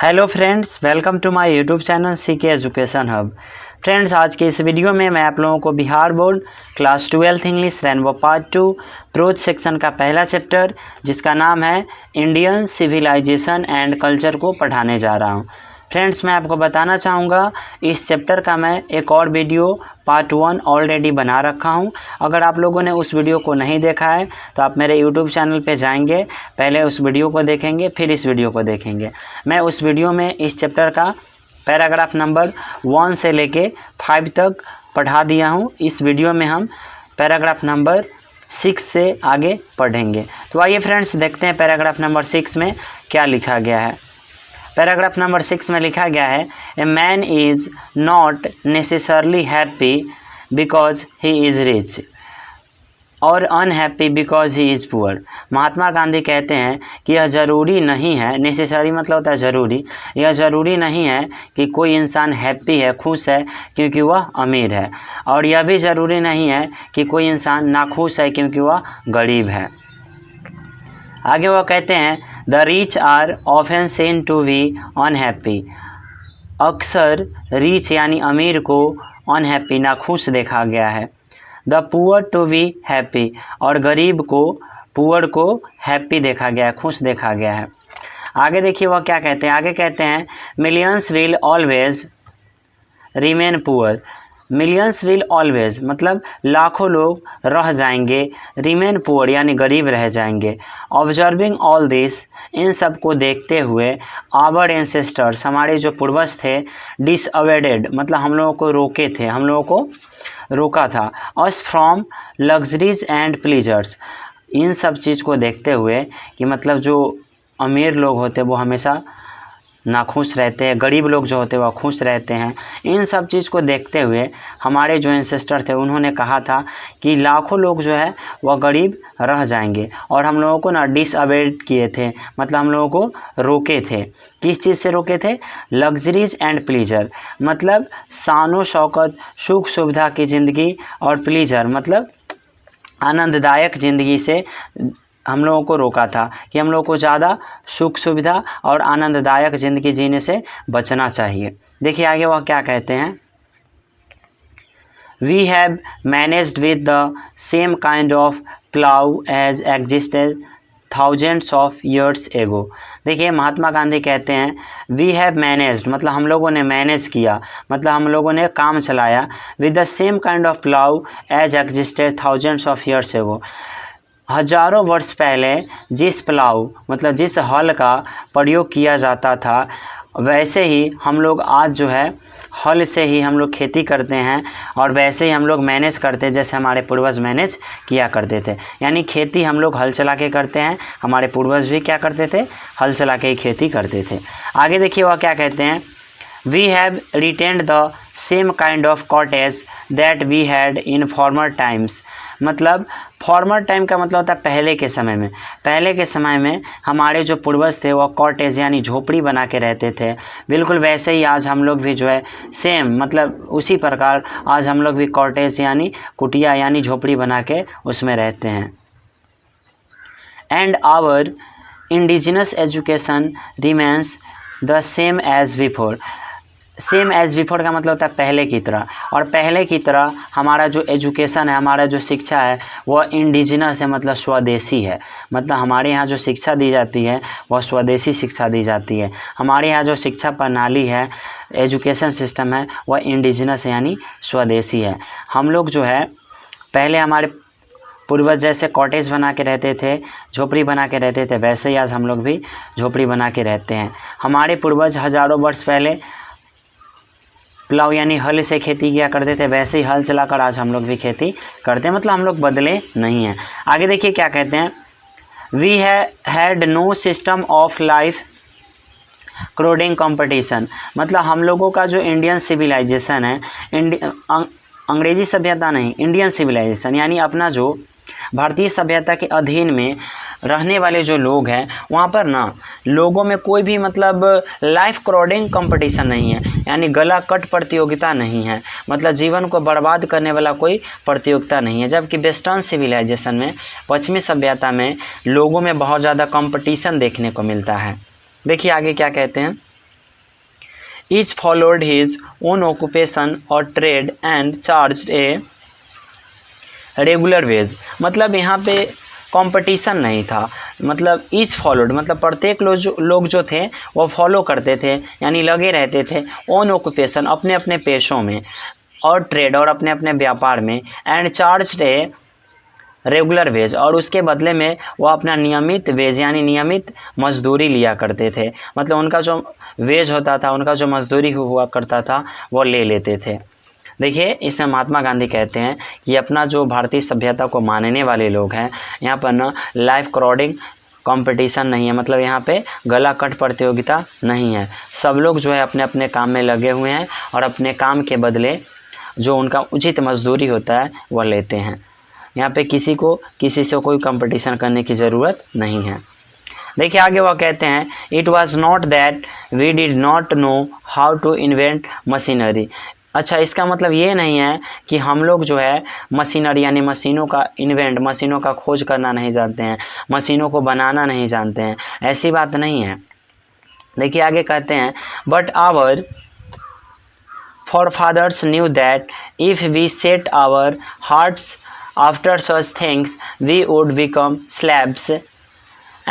Hello friends, welcome to my YouTube channel CK education hub. Friends, आज के इस video में मैं आप लोगों को Bihar board class 12 English rainbow part 2 prose section का पहला चैप्टर जिसका नाम है इंडियन सिविलाइजेशन एंड कल्चर को पढ़ाने जा रहा हूं। फ्रेंड्स, मैं आपको बताना चाहूँगा इस चैप्टर का मैं एक और वीडियो पार्ट 1 ऑलरेडी बना रखा हूं। अगर आप लोगों ने उस वीडियो को नहीं देखा है तो आप मेरे यूट्यूब चैनल पे जाएंगे, पहले उस वीडियो को देखेंगे, फिर इस वीडियो को देखेंगे। मैं उस वीडियो में इस चैप्टर का पैराग्राफ नंबर 1 से लेके 5 तक पढ़ा दिया हूं। इस वीडियो में हम पैराग्राफ नंबर 6 से आगे पढ़ेंगे। तो आइए फ्रेंड्स, देखते हैं पैराग्राफ नंबर 6 में क्या लिखा गया है। पैराग्राफ नंबर 6 में लिखा गया है, a man is not necessarily happy because he is rich और unhappy because he is poor. Mahatma Gandhi कहते हैं कि यह ज़रूरी नहीं है, नेसेसरी मतलब होता है ज़रूरी, यह ज़रूरी नहीं है कि कोई इंसान हैप्पी है, खुश है क्योंकि वह अमीर है, और यह भी ज़रूरी नहीं है कि कोई इंसान नाखुश है क्योंकि वह गरीब है। आगे वह कहते हैं, the rich are often seen to be unhappy. अक्सर रिच यानी अमीर को अनहैप्पी नाखुश देखा गया है। The poor to be happy, और गरीब को पुअर को हैप्पी देखा गया है, खुश देखा गया है। आगे देखिए वह क्या कहते हैं। आगे कहते हैं, millions will always remain poor. Millions will always मतलब लाखों लोग रह जाएंगे, रिमेन पुअर यानी गरीब रह जाएंगे। ऑब्जर्विंग ऑल दिस, इन सब को देखते हुए, आवर एंसेस्टर्स हमारे जो पूर्वज थे, डिसअवॉइडेड मतलब हम लोगों को रोके थे, हम लोगों को रोका था, us from luxuries and pleasures. इन सब चीज़ को देखते हुए कि मतलब जो अमीर लोग होते वो हमेशा नाखुश रहते हैं, गरीब लोग जो होते हैं वह खुश रहते हैं। इन सब चीज़ को देखते हुए हमारे जो एंसेस्टर थे उन्होंने कहा था कि लाखों लोग जो है वह गरीब रह जाएंगे, और हम लोगों को ना डिसअवॉइड किए थे मतलब हम लोगों को रोके थे। किस चीज़ से रोके थे? लग्जरीज एंड प्लीजर मतलब शानो शौकत, सुख सुविधा की ज़िंदगी, और प्लीजर मतलब आनंददायक ज़िंदगी से हम लोगों को रोका था कि हम लोगों को ज़्यादा सुख सुविधा और आनंददायक ज़िंदगी जीने से बचना चाहिए। देखिए आगे वह क्या कहते हैं, we have managed with the same kind of plough as existed thousands of years ago. देखिए महात्मा गांधी कहते हैं, वी हैव मैनेज्ड मतलब हम लोगों ने मैनेज किया, मतलब हम लोगों ने काम चलाया, with the same kind of plough as existed thousands of years ago. हजारों वर्ष पहले जिस प्लाऊ मतलब जिस हल का प्रयोग किया जाता था, वैसे ही हम लोग आज जो है हल से ही हम लोग खेती करते हैं, और वैसे ही हम लोग मैनेज करते हैं जैसे हमारे पूर्वज मैनेज किया करते थे। यानी खेती हम लोग हल चला के करते हैं, हमारे पूर्वज भी क्या करते थे? हल चला के ही खेती करते थे। आगे देखिए वह क्या कहते हैं, we have retained the same kind of cottage that we had in former times. मतलब फॉर्मर टाइम का मतलब होता है पहले के समय में। पहले के समय में हमारे जो पूर्वज थे वह कॉटेज यानी झोपड़ी बना के रहते थे। बिल्कुल वैसे ही आज हम लोग भी जो है सेम मतलब उसी प्रकार आज हम लोग भी कॉटेज यानी कुटिया यानी झोपड़ी बना के उसमें रहते हैं। And our indigenous education remains the same as before. Same as before का मतलब होता है पहले की तरह, और पहले की तरह हमारा जो एजुकेशन है, हमारा जो शिक्षा है वह इंडिजिनस है मतलब स्वदेशी है। मतलब हमारे यहाँ जो शिक्षा दी जाती है वह स्वदेशी शिक्षा दी जाती है। हमारे यहाँ जो शिक्षा प्रणाली है, एजुकेशन सिस्टम है, वह इंडिजिनस है यानी स्वदेशी है। हम लोग जो है पहले हमारे पूर्वज जैसे कॉटेज बना के रहते थे, झोपड़ी बना के रहते थे, वैसे ही आज हम लोग भी झोपड़ी बना के रहते हैं। हमारे पूर्वज हजारों वर्ष पहले प्लाव यानी हल से खेती किया करते थे, वैसे ही हल चलाकर आज हम लोग भी खेती करते हैं, मतलब हम लोग बदले नहीं हैं। आगे देखिए क्या कहते हैं, we had no system of life corroding competition. मतलब हम लोगों का जो इंडियन सिविलाइजेशन है, अंग्रेजी सभ्यता नहीं, इंडियन सिविलाइजेशन यानी अपना जो भारतीय सभ्यता के अधीन में रहने वाले जो लोग हैं वहाँ पर ना लोगों में कोई भी मतलब लाइफ क्रोडिंग कंपटीशन नहीं है, यानी गला कट प्रतियोगिता नहीं है, मतलब जीवन को बर्बाद करने वाला कोई प्रतियोगिता नहीं है। जबकि वेस्टर्न सिविलाइजेशन में, पश्चिमी सभ्यता में लोगों में बहुत ज़्यादा कंपटीशन देखने को मिलता है। देखिए आगे क्या कहते हैं, each followed his own occupation और trade and charged a regular wage. मतलब यहाँ पे कंपटीशन नहीं था, मतलब ईच फॉलोड मतलब प्रत्येक लोग जो थे वो फॉलो करते थे, यानी लगे रहते थे ओन ऑक्यूपेशन अपने अपने पेशों में, और ट्रेड और अपने अपने व्यापार में, and charged a regular wage और उसके बदले में वो अपना नियमित वेज यानी नियमित मजदूरी लिया करते थे। मतलब उनका जो वेज होता था, उनका जो मजदूरी हुआ करता था वो ले लेते थे। देखिए इसमें महात्मा गांधी कहते हैं कि अपना जो भारतीय सभ्यता को मानने वाले लोग हैं, यहाँ पर ना लाइफ क्रॉडिंग कंपटीशन नहीं है, मतलब यहाँ पे गला कट प्रतियोगिता नहीं है। सब लोग जो है अपने अपने काम में लगे हुए हैं और अपने काम के बदले जो उनका उचित मजदूरी होता है वह लेते हैं। यहाँ पे किसी को किसी से कोई कंपटीशन करने की ज़रूरत नहीं है। देखिए आगे वह कहते हैं it was not that we did not know how to invent machinery. अच्छा, इसका मतलब ये नहीं है कि हम लोग जो है मशीनरी यानी मशीनों का इन्वेंट, मशीनों का खोज करना नहीं जानते हैं, मशीनों को बनाना नहीं जानते हैं, ऐसी बात नहीं है। देखिए आगे कहते हैं but our forefathers knew that if we set our hearts after such things we would become slaves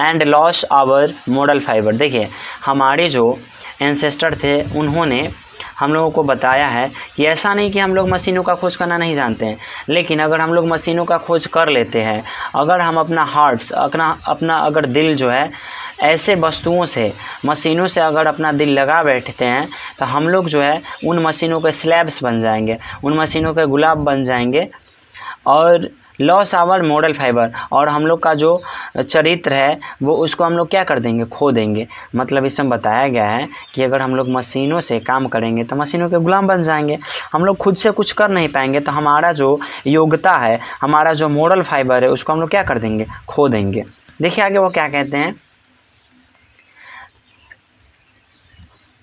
and lose our moral fiber। देखिए हमारे जो एंसेस्टर थे उन्होंने हम लोगों को बताया है कि ऐसा नहीं कि हम लोग मशीनों का खोज करना नहीं जानते हैं, लेकिन अगर हम लोग मशीनों का खोज कर लेते हैं, अगर हम अपना हार्ट्स अपना अगर दिल जो है ऐसे वस्तुओं से, मशीनों से अगर अपना दिल लगा बैठते हैं तो हम लोग जो है उन मशीनों के स्लैब्स बन जाएंगे, उन मशीनों के गुलाब बन जाएंगे और लॉस आवर मॉरल फाइबर, और हम लोग का जो चरित्र है वो उसको हम लोग क्या कर देंगे, खो देंगे। मतलब इसमें बताया गया है कि अगर हम लोग मशीनों से काम करेंगे तो मशीनों के गुलाम बन जाएंगे, हम लोग खुद से कुछ कर नहीं पाएंगे, तो हमारा जो योग्यता है, हमारा जो मॉरल फाइबर है उसको हम लोग क्या कर देंगे, खो देंगे। देखिए आगे वो क्या कहते हैं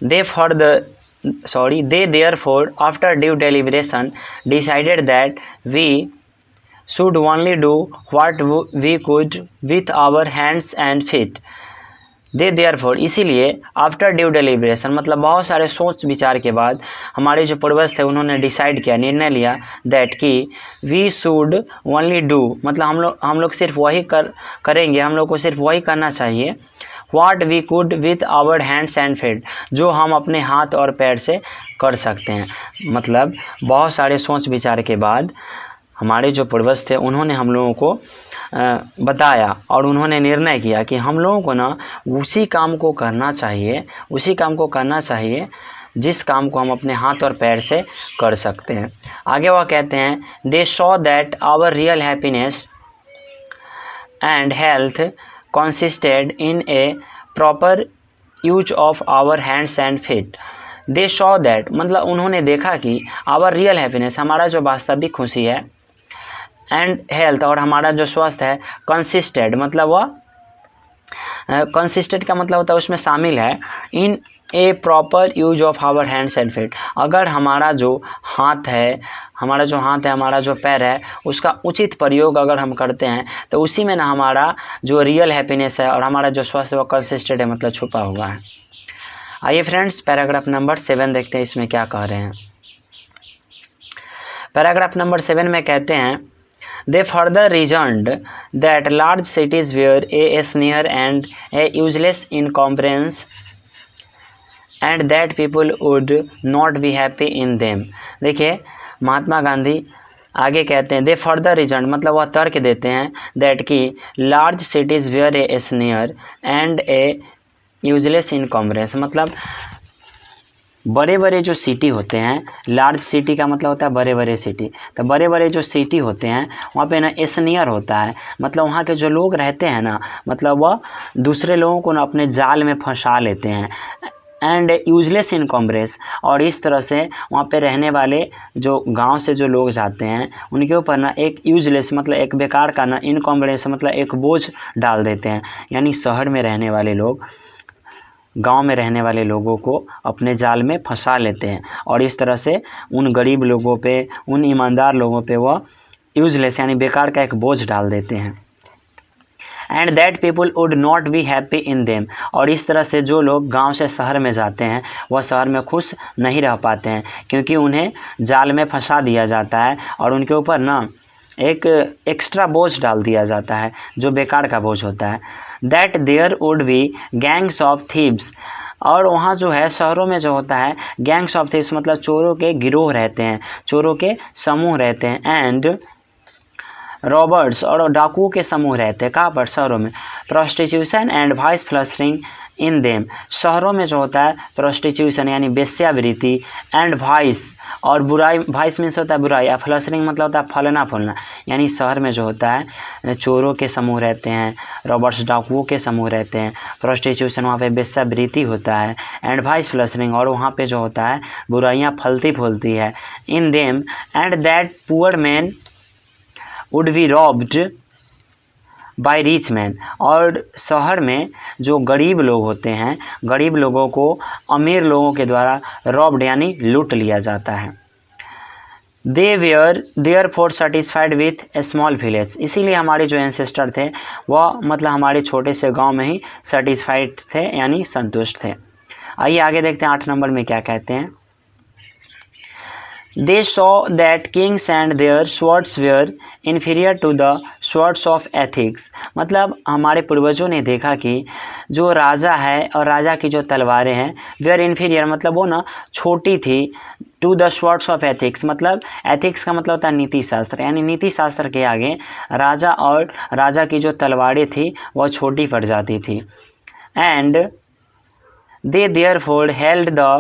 they therefore after due deliberation decided that we should only do what we could with our hands and feet। They therefore इसीलिए आफ्टर ड्यू डेलिब्रेशन मतलब बहुत सारे सोच विचार के बाद हमारे जो पूर्वज थे उन्होंने डिसाइड किया, निर्णय लिया दैट कि वी शुड ओनली डू मतलब हम लोग सिर्फ वही करेंगे, हम लोग को सिर्फ वही करना चाहिए what we could with our hands and feet, जो हम अपने हाथ और पैर से कर सकते हैं। मतलब बहुत सारे सोच विचार के बाद हमारे जो पूर्वज थे उन्होंने हम लोगों को बताया और उन्होंने निर्णय किया कि हम लोगों को ना उसी काम को करना चाहिए जिस काम को हम अपने हाथ और पैर से कर सकते हैं। आगे वह कहते हैं they saw that our real happiness and health consisted in a proper use of our hands and feet। they saw that मतलब उन्होंने देखा कि our real happiness हमारा जो वास्तविक खुशी है and health और हमारा जो स्वास्थ्य है consisted मतलब वह consisted का मतलब होता है उसमें शामिल है in a proper use of our hands and feet. अगर हमारा जो हाथ है, हमारा जो पैर है उसका उचित प्रयोग अगर हम करते हैं तो उसी में ना हमारा जो रियल हैप्पीनेस है और हमारा जो स्वास्थ्य वो कंसिस्टेंट है, मतलब छुपा हुआ है। आइए फ्रेंड्स पैराग्राफ नंबर 7 देखते हैं इसमें क्या कह रहे हैं। पैराग्राफ नंबर 7 में कहते हैं They further reasoned that large cities were a snare and a useless encumbrance and that people would not be happy in them। देखिए महात्मा गांधी आगे कहते हैं दे फर्दर रीजन मतलब वह तर्क देते हैं दैट कि large cities were a snare and a useless encumbrance मतलब बड़े बड़े जो सिटी होते हैं, लार्ज सिटी का मतलब होता है बड़े बड़े सिटी, तो बड़े बड़े जो सिटी होते हैं वहाँ पे ना स्नेयर होता है, मतलब वहाँ के जो लोग रहते हैं ना मतलब वह दूसरे लोगों को ना अपने जाल में फंसा लेते हैं एंड यूजलेस इनकम्बरेंस, और इस तरह से वहाँ पे रहने वाले जो गांव से जो लोग जाते हैं उनके ऊपर ना एक यूजलेस मतलब एक बेकार का ना इनकम्बरेंस मतलब एक बोझ डाल देते हैं। यानी शहर में रहने वाले लोग गांव में रहने वाले लोगों को अपने जाल में फंसा लेते हैं और इस तरह से उन गरीब लोगों पे, उन ईमानदार लोगों पे वह यूजलेस यानी बेकार का एक बोझ डाल देते हैं। And that people would not be happy in them, और इस तरह से जो लोग गांव से शहर में जाते हैं वह शहर में खुश नहीं रह पाते हैं, क्योंकि उन्हें जाल में फंसा दिया जाता है और उनके ऊपर ना एक एक्स्ट्रा बोझ डाल दिया जाता है जो बेकार का बोझ होता है। That there would be gangs of thieves, और वहाँ जो है शहरों में जो होता है गैंग्स ऑफ थीव्स मतलब चोरों के गिरोह रहते हैं, चोरों के समूह रहते हैं। एंड रॉबर्ट्स, और डाकुओं के समूह रहते हैं। कहाँ पर? शहरों में। Prostitution and vice flustering in them, शहरों में जो होता है प्रोस्टिट्यूशन यानी वेश्यावृत्ति, एंड वाइस और बुराई, वाइस मीन्स होता है बुराई, और फ्लस्टरिंग मतलब होता है फलना फूलना, यानी शहर में जो होता है चोरों के समूह रहते हैं, रॉबर्ट्स डाकुओं के समूह रहते हैं, प्रोस्टिट्यूशन वहाँ पे वेश्यावृत्ति होता है, एंड वाइस फ्लस्टरिंग और वहाँ पे जो होता है बुराइयाँ फलती फूलती है। In them and that poor man would be robbed by rich man, और शहर में जो गरीब लोग होते हैं गरीब लोगों को अमीर लोगों के द्वारा रॉब्ड यानी लूट लिया जाता है। They were therefore satisfied with a small village, इसीलिए हमारे जो एंसेस्टर थे वह मतलब हमारे छोटे से गांव में ही सेटिस्फाइड थे यानी संतुष्ट थे। आइए आगे देखते हैं 8 नंबर में क्या कहते हैं। They saw that kings and their swords were inferior to the swords of ethics, मतलब हमारे पूर्वजों ने देखा कि जो राजा है और राजा की जो तलवारें हैं were inferior मतलब वो ना छोटी थी, to the swords of ethics मतलब ethics का मतलब होता है नीति शास्त्र, यानी नीति शास्त्र के आगे राजा और राजा की जो तलवारें थी वह छोटी पड़ जाती थी। And they therefore held the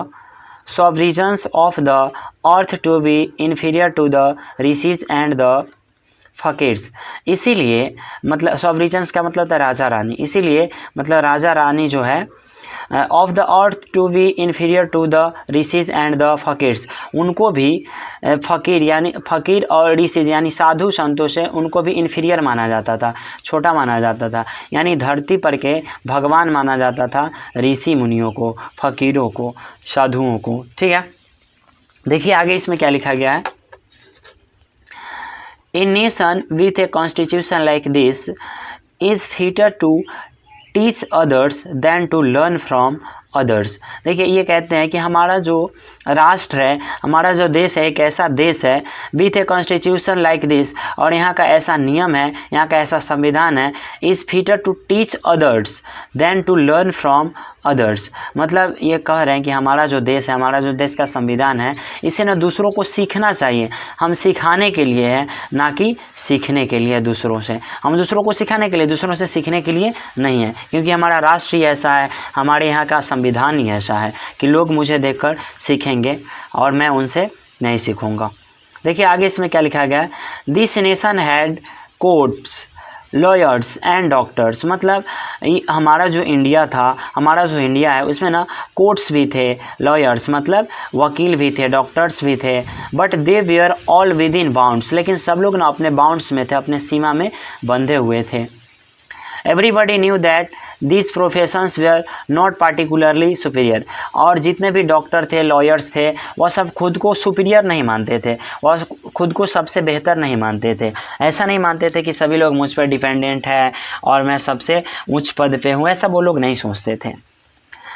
sovereigns of the earth to be inferior to the rishis and the फकीर्स, इसीलिए मतलब sovereigns का मतलब है राजा रानी, इसीलिए मतलब राजा रानी जो है of the earth to be inferior to the rishis and the fakirs, उनको भी फ़कीर यानी फ़कीर और ऋषि यानी साधु संतों से उनको भी इन्फीरियर माना जाता था, छोटा माना जाता था, यानी धरती पर के भगवान माना जाता था ऋषि मुनियों को, फ़कीरों को, साधुओं को। ठीक है, देखिए आगे इसमें क्या लिखा गया है। A nation with a constitution like this is fitter to teach others than to learn from others. देखिए ये कहते हैं कि हमारा जो राष्ट्र है, हमारा जो देश है, एक ऐसा देश है with a constitution like this, और यहाँ का ऐसा नियम है, यहाँ का ऐसा संविधान है, is fitter to teach others than to learn from others, मतलब ये कह रहे हैं कि हमारा जो देश है, हमारा जो देश का संविधान है, इसे ना दूसरों को सीखना चाहिए। हम सिखाने के लिए है, ना कि सीखने के लिए दूसरों से। हम दूसरों को सिखाने के लिए, दूसरों से सीखने के लिए नहीं है, क्योंकि हमारा राष्ट्र ही ऐसा है, हमारे यहाँ का संविधान ही ऐसा है कि लोग मुझे देखकर सीखेंगे और मैं उनसे नहीं सीखूँगा। देखिए आगे इसमें क्या लिखा गया है। This nation had courts lawyers and doctors, मतलब हमारा जो इंडिया था, हमारा जो इंडिया है उसमें ना कोर्ट्स भी थे, लॉयर्स मतलब वकील भी थे, डॉक्टर्स भी थे, but they were all within bounds, लेकिन सब लोग ना अपने बाउंड्स में थे, अपने सीमा में बंधे हुए थे। Everybody knew that this professions were not particularly superior, और जितने भी डॉक्टर थे, लॉयर्स थे, वह सब खुद को सुपीरियर नहीं मानते थे, वह खुद को सबसे बेहतर नहीं मानते थे। ऐसा नहीं मानते थे कि सभी लोग मुझ पर डिपेंडेंट है और मैं सबसे उच्च पद पे हूँ, ऐसा वो लोग नहीं सोचते थे।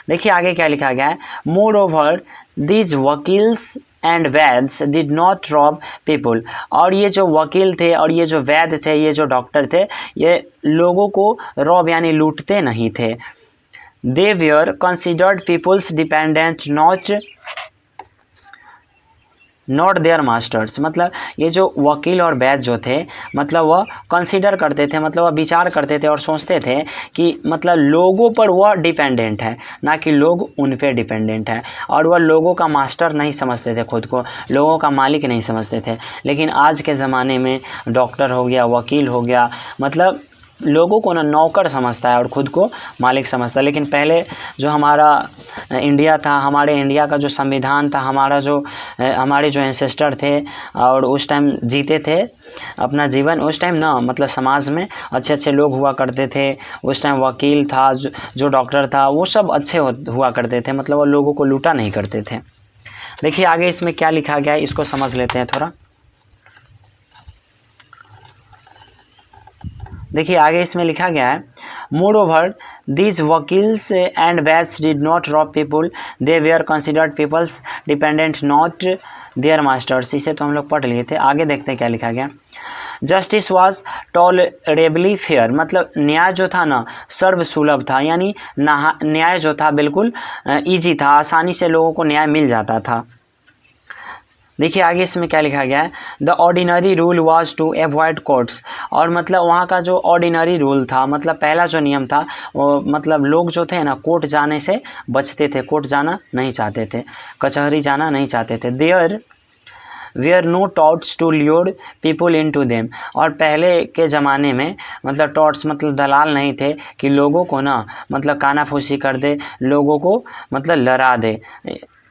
देखिए आगे क्या लिखा गया है। Moreover these vakils and vaids did not rob people, और ये जो वकील थे और ये जो वैद्य थे, ये जो डॉक्टर थे, ये लोगों को रॉब यानी लूटते नहीं थे। They were considered people's dependent not their masters, मतलब ये जो वकील और वैद्य जो थे, मतलब वह कंसीडर करते थे, मतलब वह विचार करते थे और सोचते थे कि मतलब लोगों पर वह डिपेंडेंट है, ना कि लोग उन पे डिपेंडेंट है, और वह लोगों का मास्टर नहीं समझते थे, खुद को लोगों का मालिक नहीं समझते थे। लेकिन आज के ज़माने में डॉक्टर हो गया, वकील हो गया, मतलब लोगों को ना नौकर समझता है और ख़ुद को मालिक समझता है। लेकिन पहले जो हमारा इंडिया था, हमारे इंडिया का जो संविधान था, हमारे जो एंसेस्टर थे और उस टाइम जीते थे अपना जीवन, उस टाइम ना मतलब समाज में अच्छे अच्छे लोग हुआ करते थे। उस टाइम वकील था, जो डॉक्टर था, वो सब अच्छे हुआ करते थे, मतलब वो लोगों को लूटा नहीं करते थे। देखिए आगे इसमें क्या लिखा गया है, इसको समझ लेते हैं थोड़ा। देखिए आगे इसमें लिखा गया है, moreover these vakils and vaids did not rob people, they were considered people's dependent not their masters. इसे तो हम लोग पढ़ लिए थे। आगे देखते हैं क्या लिखा गया। जस्टिस वॉज टॉलरेबली फेयर, मतलब न्याय जो था ना सर्वसुलभ था, यानी न्याय जो था बिल्कुल ईजी था, आसानी से लोगों को न्याय मिल जाता था। देखिए आगे इसमें क्या लिखा गया है, the ordinary rule was to avoid courts, और मतलब वहाँ का जो ऑर्डिनरी रूल था, मतलब पहला जो नियम था वो मतलब लोग जो थे ना कोर्ट जाने से बचते थे, कोर्ट जाना नहीं चाहते थे, कचहरी जाना नहीं चाहते थे। There were no touts to lure people into them, और पहले के ज़माने में मतलब टॉट्स मतलब दलाल नहीं थे कि लोगों को ना मतलब कानाफूसी कर दे, लोगों को मतलब लड़ा दे।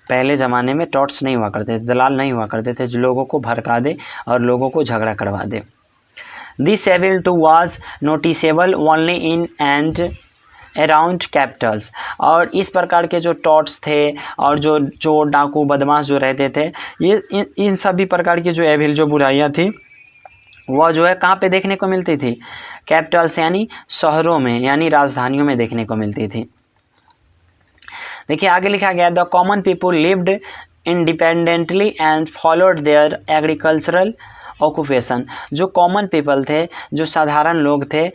पहले ज़माने में टॉट्स नहीं हुआ करते थे, दलाल नहीं हुआ करते थे जो लोगों को भड़का दे और लोगों को झगड़ा करवा दे। This evil too was noticeable only in and around capitals, और इस प्रकार के जो टॉट्स थे और जो चोर डाकू बदमाश जो रहते थे, ये इन सभी प्रकार की जो एविल जो बुराइयाँ थी वह जो है कहाँ पे देखने को मिलती थी, कैपिटल्स यानी शहरों में, यानी राजधानियों में देखने को मिलती थी। देखिए आगे लिखा गया, the common people lived independently and followed there agricultural occupation, जो कॉमन पीपल थे, जो साधारण लोग थे,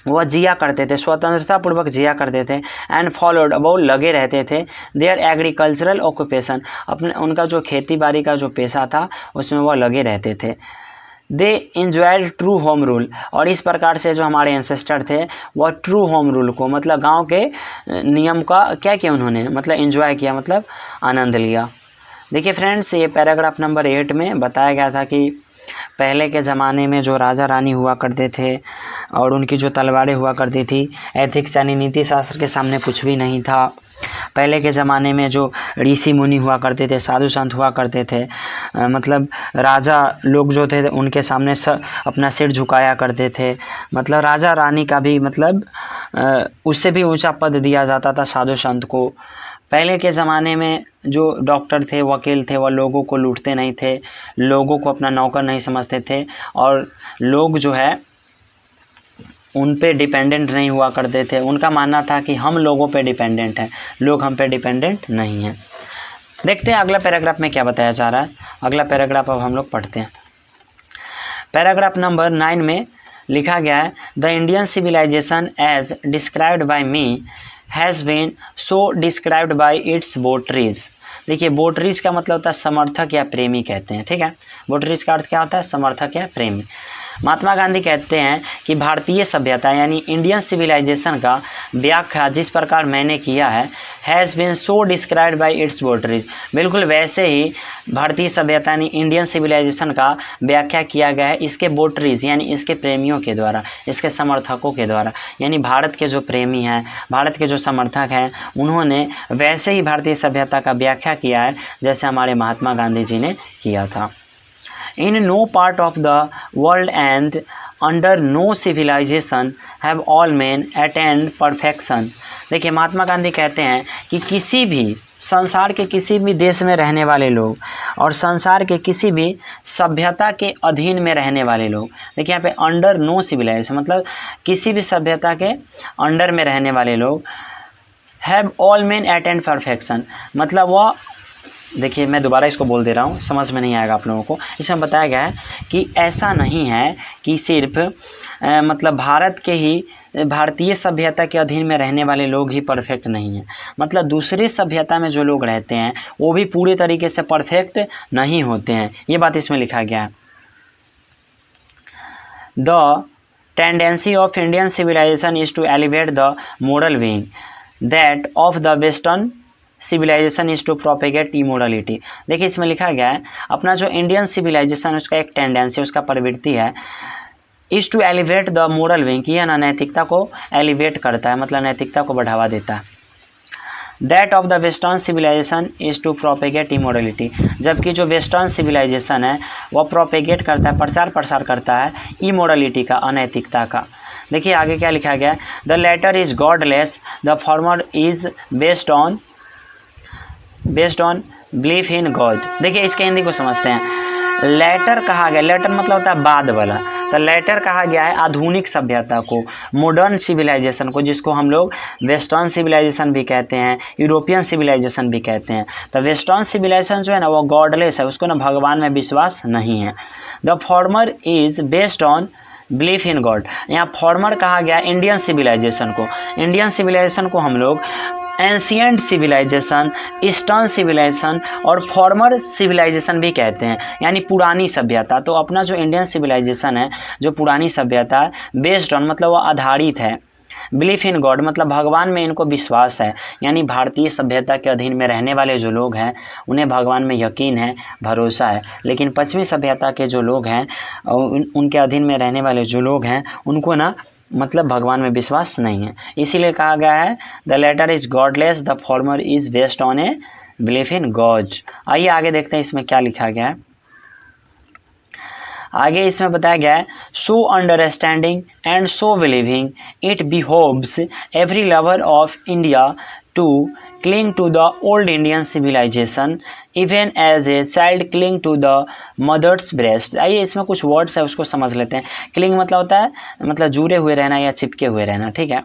वह जिया करते थे, स्वतंत्रता पूर्वक जिया करते थे। एंड फॉलोड, वो लगे रहते थे, देयर एग्रीकल्चरल ऑक्यूपेशन, अपने उनका जो खेती बाड़ी का जो पेशा था उसमें वह लगे रहते थे। दे इंजॉयड ट्रू होम रूल, और इस प्रकार से जो हमारे एंसेस्टर थे वह ट्रू होम रूल को मतलब गांव के नियम का क्या किया उन्होंने, मतलब इंजॉय किया, मतलब आनंद लिया। देखिए फ्रेंड्स, ये पैराग्राफ नंबर 8 में बताया गया था कि पहले के ज़माने में जो राजा रानी हुआ करते थे और उनकी जो तलवारें हुआ करती थी, एथिक्स यानी नीति शास्त्र के सामने कुछ भी नहीं था। पहले के ज़माने में जो ऋषि मुनि हुआ करते थे, साधु संत हुआ करते थे, मतलब राजा लोग जो थे उनके सामने अपना सिर झुकाया करते थे, मतलब राजा रानी का भी मतलब उससे भी ऊंचा पद दिया जाता था साधु संत को। पहले के ज़माने में जो डॉक्टर थे, वकील थे, वह लोगों को लूटते नहीं थे, लोगों को अपना नौकर नहीं समझते थे, और लोग जो है उन पे डिपेंडेंट नहीं हुआ करते थे। उनका मानना था कि हम लोगों पे डिपेंडेंट हैं, लोग हम पे डिपेंडेंट नहीं हैं। देखते हैं अगला पैराग्राफ में क्या बताया जा रहा है। अगला पैराग्राफ अब हम लोग पढ़ते हैं। पैराग्राफ नंबर 9 में लिखा गया है, the Indian civilization as described by me has been so described by its votaries. देखिए वोटरीज का मतलब होता है समर्थक या प्रेमी कहते हैं, ठीक है। वोटरीज का अर्थ क्या होता है, समर्थक या प्रेमी। महात्मा गांधी कहते हैं कि भारतीय सभ्यता यानी इंडियन सिविलाइजेशन का व्याख्या जिस प्रकार मैंने किया है, has been so described by its votaries, बिल्कुल वैसे ही भारतीय सभ्यता यानी इंडियन सिविलाइजेशन का व्याख्या किया गया है इसके वोटरीज यानी इसके प्रेमियों के द्वारा, इसके समर्थकों के द्वारा। यानी भारत के जो प्रेमी हैं, भारत के जो समर्थक हैं, उन्होंने वैसे ही भारतीय सभ्यता का व्याख्या किया है जैसे हमारे महात्मा गांधी जी ने किया था। In no part of the world and under no civilization have all men attained perfection। देखिए महात्मा गांधी कहते हैं कि किसी भी संसार के किसी भी देश में रहने वाले लोग और संसार के किसी भी सभ्यता के अधीन में रहने वाले लोग, देखिए यहाँ पे अंडर नो सिविलाइजेशन मतलब किसी भी सभ्यता के अंडर में रहने वाले लोग, have all main attend perfection, मतलब वह, देखिए मैं दोबारा इसको बोल दे रहा हूँ, समझ में नहीं आएगा आप लोगों को। इसमें बताया गया है कि ऐसा नहीं है कि सिर्फ मतलब भारत के ही भारतीय सभ्यता के अधीन में रहने वाले लोग ही परफेक्ट नहीं हैं, मतलब दूसरे सभ्यता में जो लोग रहते हैं वो भी पूरे तरीके से परफेक्ट नहीं होते हैं, ये बात इसमें लिखा गया है। The tendency of Indian civilisation is to elevate the moral being that of the western civilisation is to propagate immorality. देखिए इसमें लिखा गया है अपना जो इंडियन सिविलाइजेशन उसका एक टेंडेंसी, उसका प्रवृत्ति है, is to elevate the moral being, कि यह ना नैतिकता को एलिवेट करता है, मतलब नैतिकता को बढ़ावा देता है। That of the western civilisation is to propagate immorality, जबकि जो वेस्टर्न सिविलाइजेशन है वह प्रोपेगेट करता है, प्रचार प्रसार करता है इमोरलिटी का, अनैतिकता का। देखिए आगे क्या लिखा गया है, the latter is godless, the former is based on belief in God. देखिए इसके हिंदी को समझते हैं। लेटर कहा गया, लेटर मतलब होता है बाद वाला, तो लेटर कहा गया है आधुनिक सभ्यता को, मॉडर्न सिविलाइजेशन को, जिसको हम लोग वेस्टर्न सिविलाइजेशन भी कहते हैं, यूरोपियन सिविलाइजेशन भी कहते हैं। तो वेस्टर्न सिविलाइजेशन जो है ना वो गॉडलेस है, उसको ना भगवान में विश्वास नहीं है। The former is based on belief in God, यहाँ फॉर्मर कहा गया इंडियन सिविलाइजेशन को, इंडियन सिविलाइजेशन को हम लोग एंशिएंट सिविलाइजेशन, ईस्टर्न सिविलाइजेशन और फॉर्मर सिविलाइजेशन भी कहते हैं, यानी पुरानी सभ्यता। तो अपना जो इंडियन सिविलाइजेशन है, जो पुरानी सभ्यता है, बेस्ड ऑन मतलब वो आधारित है, बिलीफ इन गॉड मतलब भगवान में इनको विश्वास है, यानी भारतीय सभ्यता के अधीन में रहने वाले जो लोग हैं उन्हें भगवान में यकीन है, भरोसा है। लेकिन पश्चिमी सभ्यता के जो लोग हैं, उनके अधीन में रहने वाले जो लोग हैं, उनको ना मतलब भगवान में विश्वास नहीं है। इसीलिए कहा गया है the latter is godless, the former is based on a belief in God. आइए आगे देखते हैं इसमें क्या लिखा गया है। आगे इसमें बताया गया है so understanding and so believing it behoves every lover of India to cling to the old Indian civilization even as a child cling to the mother's breast. आइए इसमें कुछ वर्ड्स है उसको समझ लेते हैं। क्लिंग मतलब होता है मतलब जुड़े हुए रहना या चिपके हुए रहना, ठीक है।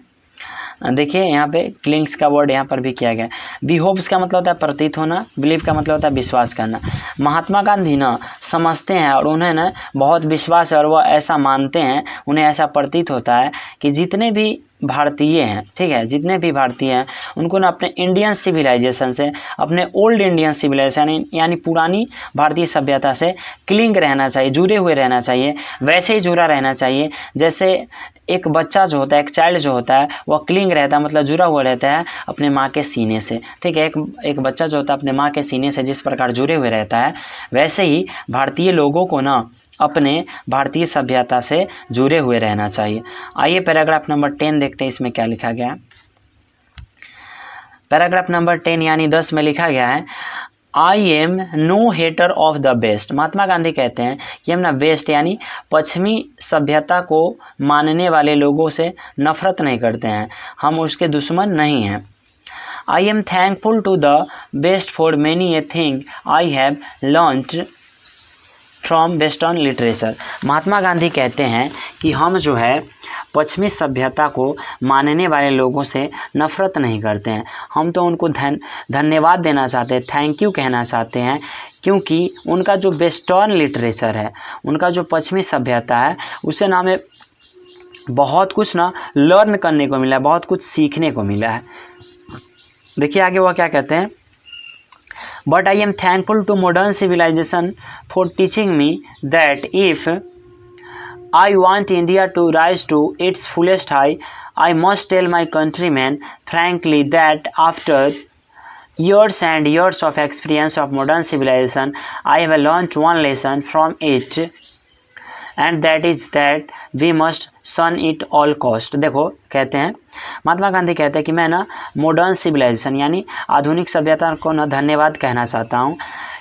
देखिए यहाँ पे क्लिंग्स का वर्ड यहाँ पर भी किया गया। बिहोव्स का मतलब होता है प्रतीत होना, बिलीव का मतलब होता है विश्वास करना। महात्मा गांधी ना समझते हैं और उन्हें ना बहुत विश्वास है और वह ऐसा मानते हैं, उन्हें ऐसा प्रतीत होता है कि जितने भी भारतीय हैं, ठीक है, जितने भी भारतीय हैं उनको ना अपने इंडियन सिविलाइजेशन से, अपने ओल्ड इंडियन सिविलाइजेशन यानी पुरानी भारतीय सभ्यता से क्लिंग रहना चाहिए, जुड़े हुए रहना चाहिए, वैसे ही जुड़ा रहना चाहिए जैसे एक बच्चा जो होता है, एक चाइल्ड जो होता है वह क्लिंग रहता है मतलब जुड़ा हुआ रहता है अपने माँ के सीने से, ठीक है। एक बच्चा जो होता है अपने माँ के सीने से जिस प्रकार जुड़े हुए रहता है, वैसे ही भारतीय लोगों को ना अपने भारतीय सभ्यता से जुड़े हुए रहना चाहिए। आइए पैराग्राफ नंबर 10 देखते हैं इसमें क्या लिखा गया है। पैराग्राफ नंबर 10 यानी 10 में लिखा गया है I am no hater of the West. Mahatma Gandhi कहते हैं कि हम ना वेस्ट यानी पश्चिमी सभ्यता को मानने वाले लोगों से नफरत नहीं करते हैं, हम उसके दुश्मन नहीं हैं। I am thankful to the best for many a thing I have learned from western literature. Mahatma Gandhi कहते हैं कि हम जो है पश्चिमी सभ्यता को मानने वाले लोगों से नफ़रत नहीं करते हैं, हम तो उनको धन्यवाद देना चाहते हैं, थैंक यू कहना चाहते हैं, क्योंकि उनका जो वेस्टर्न लिटरेचर है, उनका जो पश्चिमी सभ्यता है, उससे ना हमें बहुत कुछ ना लर्न करने को मिला है, बहुत कुछ सीखने को मिला है। देखिए आगे वह क्या कहते हैं, But I am thankful to modern civilization for teaching me that if I want India to rise to its fullest height, I must tell my countrymen frankly that after years and years of experience of modern civilization, I have learned one lesson from it, and that is that we must shun it all cost। देखो कहते हैं, महात्मा गांधी कहते हैं कि मैं ना modern civilisation यानी आधुनिक सभ्यता को ना धन्यवाद कहना चाहता हूँ,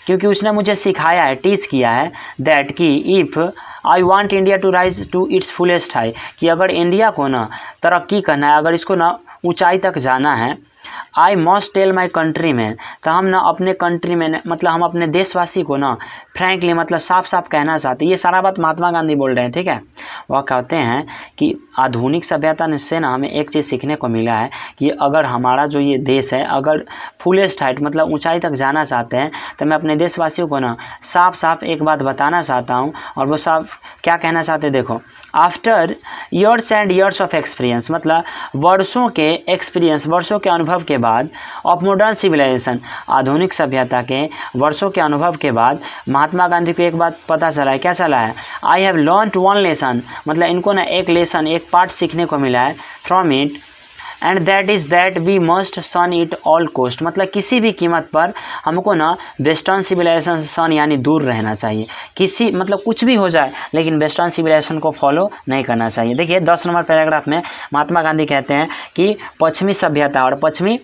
क्योंकि उसने मुझे सिखाया है, टीच किया है दैट कि if I want India to rise to its fullest high, कि अगर इंडिया को ना तरक्की करना है, अगर इसको ना ऊंचाई तक जाना है, I must tell my country man, तो हम ना अपने कंट्री में मतलब हम अपने देशवासी को ना फ्रैंकली मतलब साफ साफ कहना चाहते हैं। ये सारा बात महात्मा गांधी बोल रहे हैं, ठीक है। वह कहते हैं कि आधुनिक सभ्यता से ना हमें एक चीज़ सीखने को मिला है कि अगर हमारा जो ये देश है अगर फुलेस्ट हाइट मतलब ऊंचाई तक जाना चाहते हैं, तो मैं अपने देशवासियों को ना साफ साफ एक बात बताना चाहता हूँ, और वो साफ क्या कहना चाहते हैं, देखो, after years and years of experience मतलब वर्षों के एक्सपीरियंस, वर्षों के अनुभव के बाद, ऑफ मॉडर्न सिविलाइजेशन आधुनिक सभ्यता के वर्षों के अनुभव के बाद, महात्मा गांधी को एक बात पता चला है। क्या चला है, I have learned one lesson, मतलब इनको ना एक लेसन, एक पार्ट सीखने को मिला है from it, and that is that we must shun it all cost, मतलब किसी भी कीमत पर हमको ना वेस्टर्न सिविलाइजेशन से सन यानी दूर रहना चाहिए, किसी मतलब कुछ भी हो जाए लेकिन वेस्टर्न सिविलाइजेशन को फॉलो नहीं करना चाहिए। देखिए 10 नंबर पैराग्राफ में महात्मा गांधी कहते हैं कि पश्चिमी सभ्यता और पश्चिमी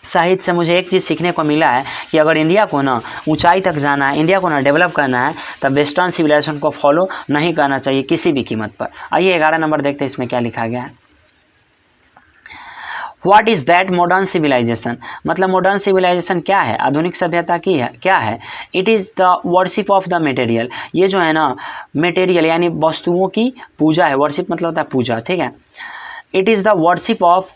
साहित्य से मुझे एक चीज़ सीखने को मिला है कि अगर इंडिया को ना ऊंचाई तक जाना है, इंडिया को ना डेवलप करना है, तब वेस्टर्न सिविलाइजेशन को फॉलो नहीं करना चाहिए किसी भी कीमत पर। आइए 11 नंबर देखते हैं इसमें क्या लिखा गया है। What is that modern civilisation, मतलब मॉडर्न सिविलाइजेशन क्या है, आधुनिक सभ्यता की है क्या है। It is the worship of the material, ये जो है ना मटेरियल यानी वस्तुओं की पूजा है। वर्शिप मतलब होता है पूजा, ठीक है। It is the worship of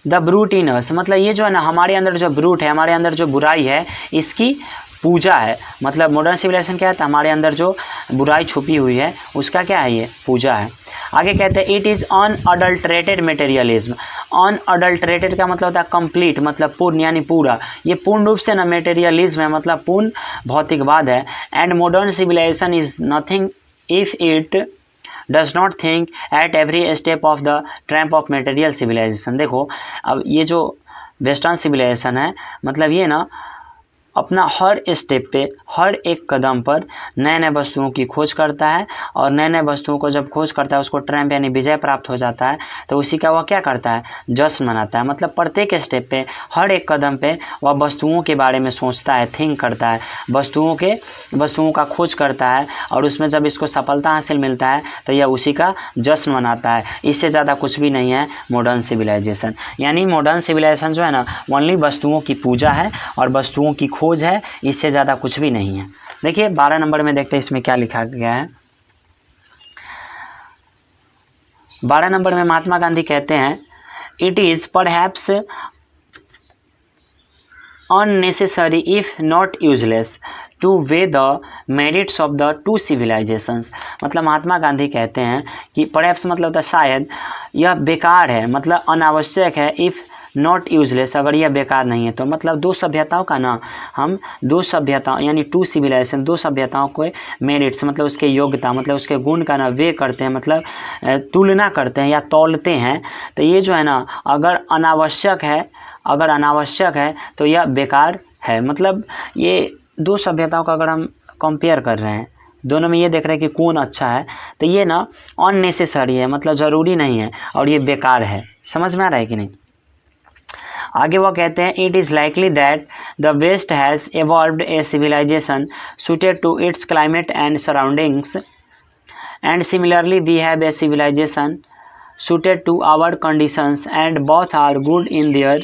the brute in us, मतलब ये जो है ना हमारे अंदर जो ब्रूट है, हमारे अंदर जो बुराई है, इसकी पूजा है। मतलब मॉडर्न सिविलाइजेशन क्या है, तो हमारे अंदर जो बुराई छुपी हुई है उसका क्या है, ये पूजा है। आगे कहते हैं it is unadulterated materialism. Unadulterated का मतलब होता है कंप्लीट, मतलब पूर्ण यानी पूरा। ये पूर्ण रूप से ना मटेरियलिज्म है, मतलब पूर्ण भौतिकवाद है। And modern civilisation is nothing if it does not think at every step of the tramp of material civilisation. देखो अब ये जो वेस्टर्न सिविलाइजेशन है, मतलब ये ना अपना हर स्टेप पे, हर एक कदम पर नए नए वस्तुओं की खोज करता है, और नए नए वस्तुओं को जब खोज करता है उसको ट्रैम्प यानी विजय प्राप्त हो जाता है, तो उसी का वह क्या करता है, जश्न मनाता है। मतलब प्रत्येक स्टेप पे, हर एक कदम पे वह वस्तुओं के बारे में सोचता है, थिंक करता है, वस्तुओं का खोज करता है, और उसमें जब इसको सफलता हासिल मिलता है तो यह उसी का जश्न मनाता है। इससे ज़्यादा कुछ भी नहीं है मॉडर्न सिविलाइजेशन। यानी मॉडर्न सिविलाइजेशन जो है ना ओनली वस्तुओं की पूजा है और वस्तुओं की खोज है, इससे ज़्यादा कुछ भी नहीं है। देखिए 12 नंबर में देखते हैं इसमें क्या लिखा गया है। 12 नंबर में महात्मा गांधी कहते हैं it is perhaps unnecessary if not useless to weigh the merits of the two civilizations। मतलब महात्मा गांधी कहते हैं कि perhaps मतलब होता है शायद, यह बेकार है, मतलब अनावश्यक है, if नॉट यूजलेस अगर यह बेकार नहीं है तो। मतलब दो सभ्यताओं का ना, हम दो सभ्यताओं यानी टू सिविलाइजेशन, दो सभ्यताओं को मेरिट्स मतलब उसके योग्यता, मतलब उसके गुण का ना वे करते हैं, मतलब तुलना करते हैं या तौलते हैं। तो ये जो है ना अगर अनावश्यक है तो यह बेकार है। मतलब ये दो सभ्यताओं का अगर हम कंपेयर कर रहे हैं, दोनों में ये देख रहे हैं कि कौन अच्छा है, तो ये ना अननेसेसरी है, मतलब ज़रूरी नहीं है, और ये बेकार है। समझ में आ रहा है कि नहीं। आगे वो कहते हैं it is likely that the West has evolved a civilization suited to its climate and surroundings, and similarly we have a civilization suited to our conditions and both are good in their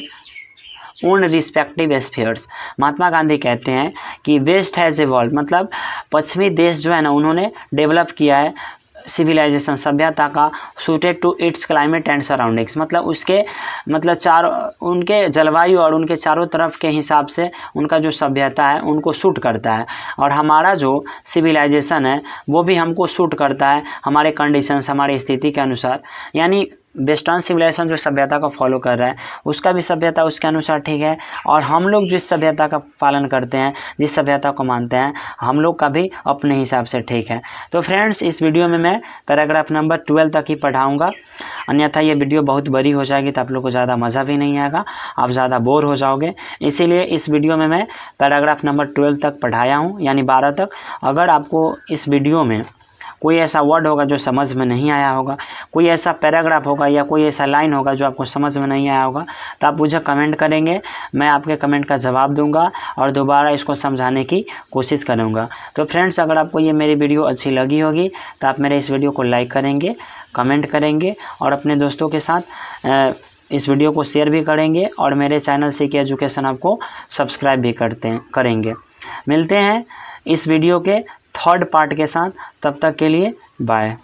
own respective spheres। महात्मा गांधी कहते हैं कि waste has evolve मतलब पश्चिमी देश जो है ना उन्होंने डेवलप किया है सिविलाइजेशन सभ्यता का, suited to its climate and surroundings मतलब उसके मतलब चारों उनके जलवायु और उनके चारों तरफ के हिसाब से उनका जो सभ्यता है उनको सूट करता है। और हमारा जो सिविलाइजेशन है वो भी हमको सूट करता है हमारे कंडीशंस, हमारी स्थिति के अनुसार। यानी वेस्टर्न सिविलाइजेशन जो सभ्यता को फॉलो कर रहा है उसका भी सभ्यता उसके अनुसार ठीक है, और हम लोग जिस सभ्यता का पालन करते हैं, जिस सभ्यता को मानते हैं, हम लोग का भी अपने हिसाब से ठीक है। तो फ्रेंड्स इस वीडियो में मैं पैराग्राफ नंबर 12 तक ही पढ़ाऊँगा, अन्यथा ये वीडियो बहुत बड़ी हो जाएगी तो आप लोग को ज़्यादा मज़ा भी नहीं आएगा, आप ज़्यादा बोर हो जाओगे। इसीलिए इस वीडियो में मैं पैराग्राफ नंबर 12 तक पढ़ाया हूँ, यानी 12 तक। अगर आपको इस वीडियो में कोई ऐसा वर्ड होगा जो समझ में नहीं आया होगा, कोई ऐसा पैराग्राफ होगा या कोई ऐसा लाइन होगा जो आपको समझ में नहीं आया होगा, तो आप मुझे कमेंट करेंगे, मैं आपके कमेंट का जवाब दूंगा और दोबारा इसको समझाने की कोशिश करूंगा। तो फ्रेंड्स अगर आपको ये मेरी वीडियो अच्छी लगी होगी तो आप मेरे इस वीडियो को लाइक करेंगे, कमेंट करेंगे और अपने दोस्तों के साथ इस वीडियो को शेयर भी करेंगे, और मेरे चैनल सीके एजुकेशन आपको सब्सक्राइब भी करेंगे। मिलते हैं इस वीडियो के 3rd पार्ट के साथ, तब तक के लिए बाय।